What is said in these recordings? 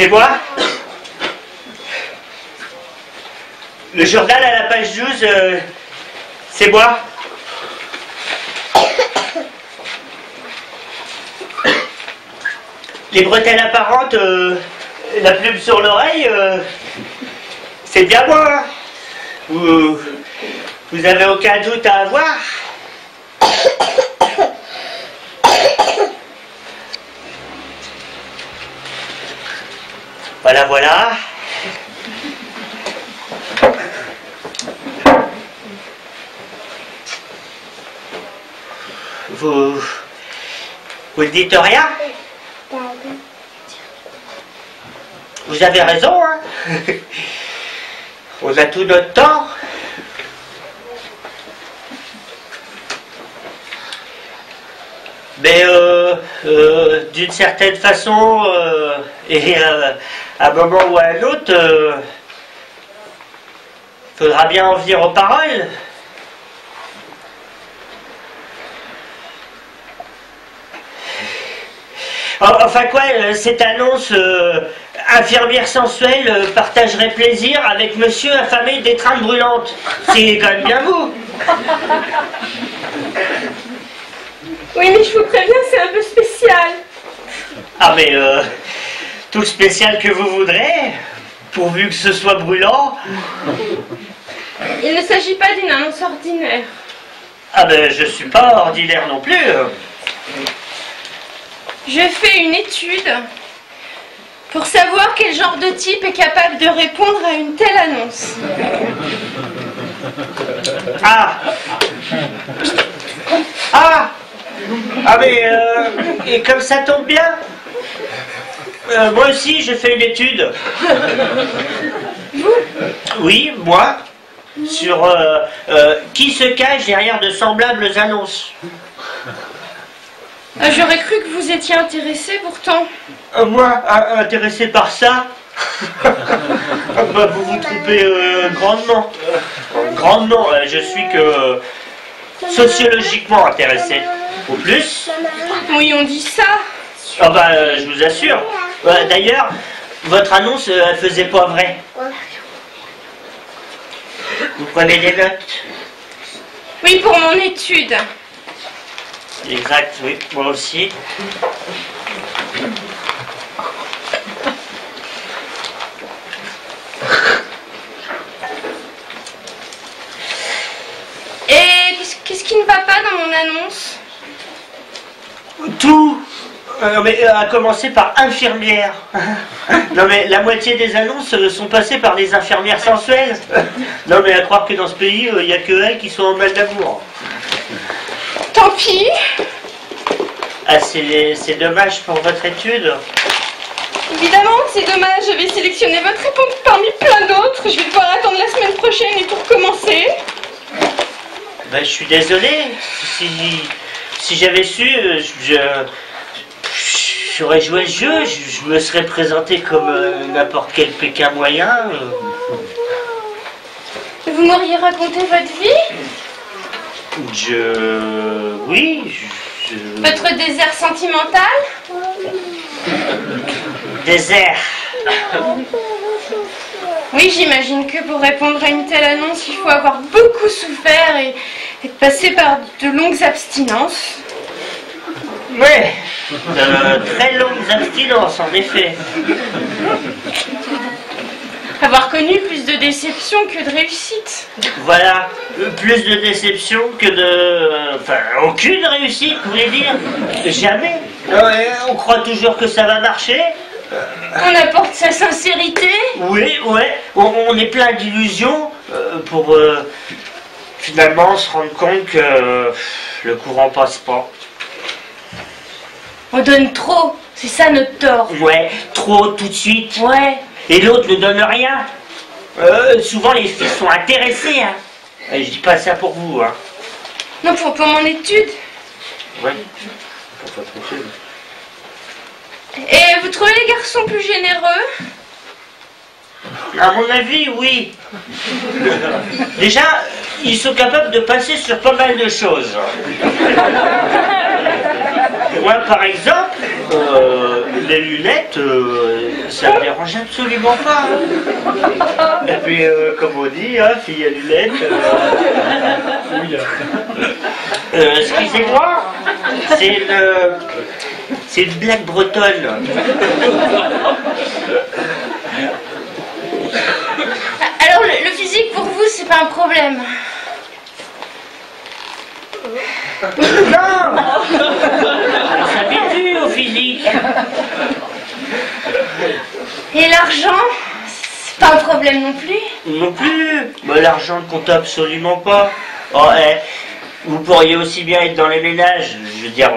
C'est moi. Le journal à la page 12, c'est moi. Les bretelles apparentes, la plume sur l'oreille, c'est bien moi. Vous avez aucun doute à avoir? Voilà, voilà. Vous ne dites rien? Vous avez raison, hein. On a tout notre temps. Mais d'une certaine façon, et à un moment ou à un autre, faudra bien en venir aux paroles. Enfin quoi, cette annonce infirmière sensuelle partagerait plaisir avec monsieur affamé d'étreinte brûlante. C'est quand même bien vous. Oui, mais je vous préviens, c'est un peu spécial. Ah mais tout spécial que vous voudrez, pourvu que ce soit brûlant. Il ne s'agit pas d'une annonce ordinaire. Ah ben je suis pas ordinaire non plus. Je fais une étude pour savoir quel genre de type est capable de répondre à une telle annonce. Ah. Ah. Ah mais et comme ça tombe bien, moi aussi je fais une étude. Vous? Oui, moi, sur qui se cache derrière de semblables annonces. J'aurais cru que vous étiez intéressé pourtant. Moi, intéressé par ça? Bah, vous vous trompez grandement. Grandement, je suis que sociologiquement intéressé. Au plus. Oui, on dit ça. Ah bah, je vous assure. D'ailleurs, votre annonce, elle faisait pas vrai. Vous prenez des notes? Oui, pour mon étude. Exact, oui, moi aussi. Et qu'est-ce qui ne va pas dans mon annonce? Tout, mais à commencer par infirmière. Non mais la moitié des annonces sont passées par des infirmières sensuelles. Non mais à croire que dans ce pays, il n'y a que elles qui sont en mal d'amour. Tant pis. Ah c'est dommage pour votre étude. Évidemment, c'est dommage, j'avais sélectionné votre réponse parmi plein d'autres. Je vais devoir attendre la semaine prochaine et tout recommencer. Ben, je suis désolé. Si j'avais su, j'aurais joué le jeu, je me serais présenté comme n'importe quel Pékin moyen. Vous m'auriez raconté votre vie? Oui, Votre désert sentimental? Désert. Oui, j'imagine que pour répondre à une telle annonce, il faut avoir beaucoup souffert et être passé par de longues abstinences. Ouais, très longues abstinences en effet. Avoir connu plus de déceptions que de réussites. Voilà, plus de déception que de... Enfin, aucune réussite, vous voulez dire? Jamais. On croit toujours que ça va marcher. On apporte sa sincérité. Oui, ouais, on est plein d'illusions pour finalement se rendre compte que le courant passe pas. On donne trop, c'est ça notre tort. Ouais, trop tout de suite. Ouais. Et l'autre ne donne rien. Souvent les filles sont intéressées. Hein. Je dis pas ça pour vous. Hein. Non, pour mon étude. Ouais, pour votre étude. Et vous trouvez les garçons plus généreux? À mon avis, oui. Déjà, ils sont capables de passer sur pas mal de choses. Moi, par exemple, les lunettes, ça me dérange absolument pas. Hein. Et puis, comme on dit, hein, fille à lunettes. Excusez-moi, c'est une blague bretonne. Alors, le physique pour vous, c'est pas un problème. Non, on s'habitue au physique. Et l'argent, c'est pas un problème non plus. Non plus. Bah, l'argent ne compte absolument pas. Oh, vous pourriez aussi bien être dans les ménages, je veux dire,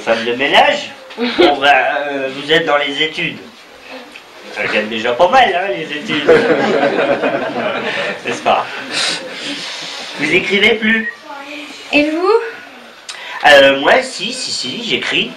femme de ménage. Bon, bah, vous êtes dans les études. Ça gagne déjà pas mal, hein, les études. N'est-ce pas? Vous écrivez plus? Et vous? Moi, si, j'écris.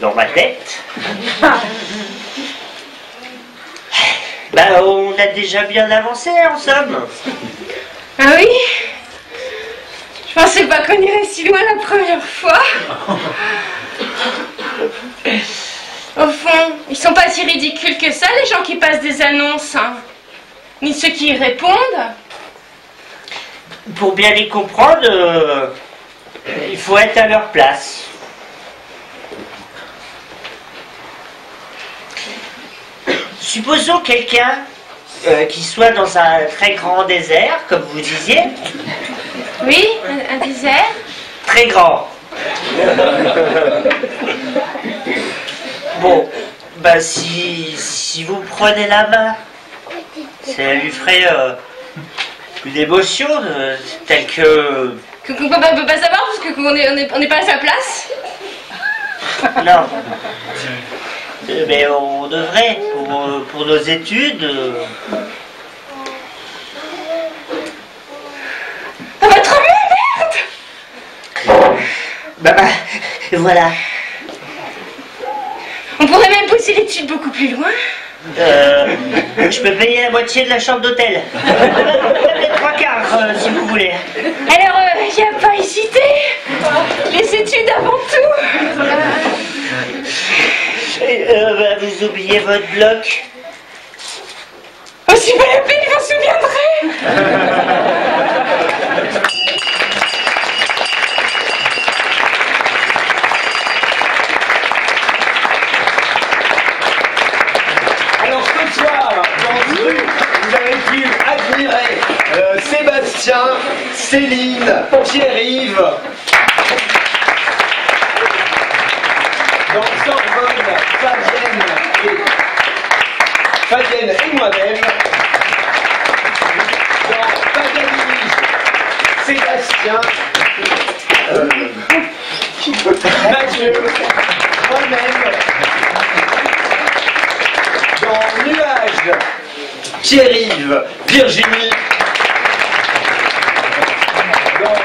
Dans ma tête. Bah, on a déjà bien avancé, en somme. Ah oui? Je pensais pas qu'on irait si loin la première fois. Au fond, ils sont pas si ridicules que ça, les gens qui passent des annonces, hein. Ni ceux qui y répondent. Pour bien les comprendre, il faut être à leur place. Supposons quelqu'un qui soit dans un très grand désert, comme vous disiez. Oui, un désert. Très grand. Bon, bah si vous prenez la main, ça lui ferait une émotion telle que... Qu'on peut pas savoir parce qu'on n'est pas à sa place. Non. Mais on devrait, pour nos études... Ça va trop bien, merde. Bah, voilà. On pourrait même pousser l'étude beaucoup plus loin. Je peux payer la moitié de la chambre d'hôtel. Même les 3/4, si vous voulez. Alors, y a pas hésité. Les études avant tout. Vous oubliez votre bloc. Oh, c'est pas la peine, je m'en souviendrai. Alors ce soir, dans ce truc, vous avez pu admirer Sébastien, Céline, Pierre-Yves. Dans Sorbonne, Fabienne et moi-même. Dans Paganini, Sébastien, Mathieu, moi-même. Dans Nuages, Pierre-Yves, Virginie. Dans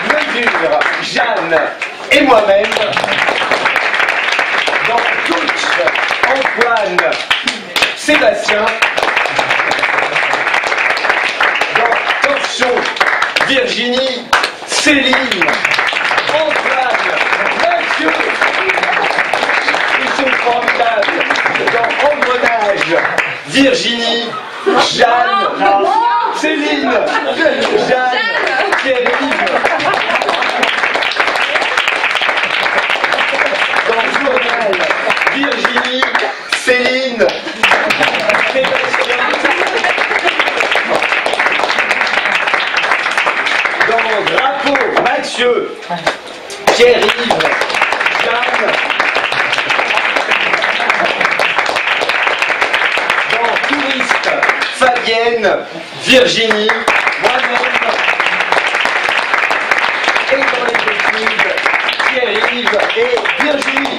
Mesure, Jeanne et moi-même. Dans Touch, Antoine, Sébastien. Dans Torchon, Virginie, Céline, Antoine, Mathieu. Ils sont formidables. Dans Engrenage, Virginie, Jeanne, Céline, Jeanne, Pierre-Yves. Dans Journal, Virginie, Céline, Sébastien. Dans Drapeau, Mathieu, Pierre-Yves, Jeanne. Dans Touriste, Fabienne, Virginie, moi-même. Et dans les études, Pierre-Yves et Virginie.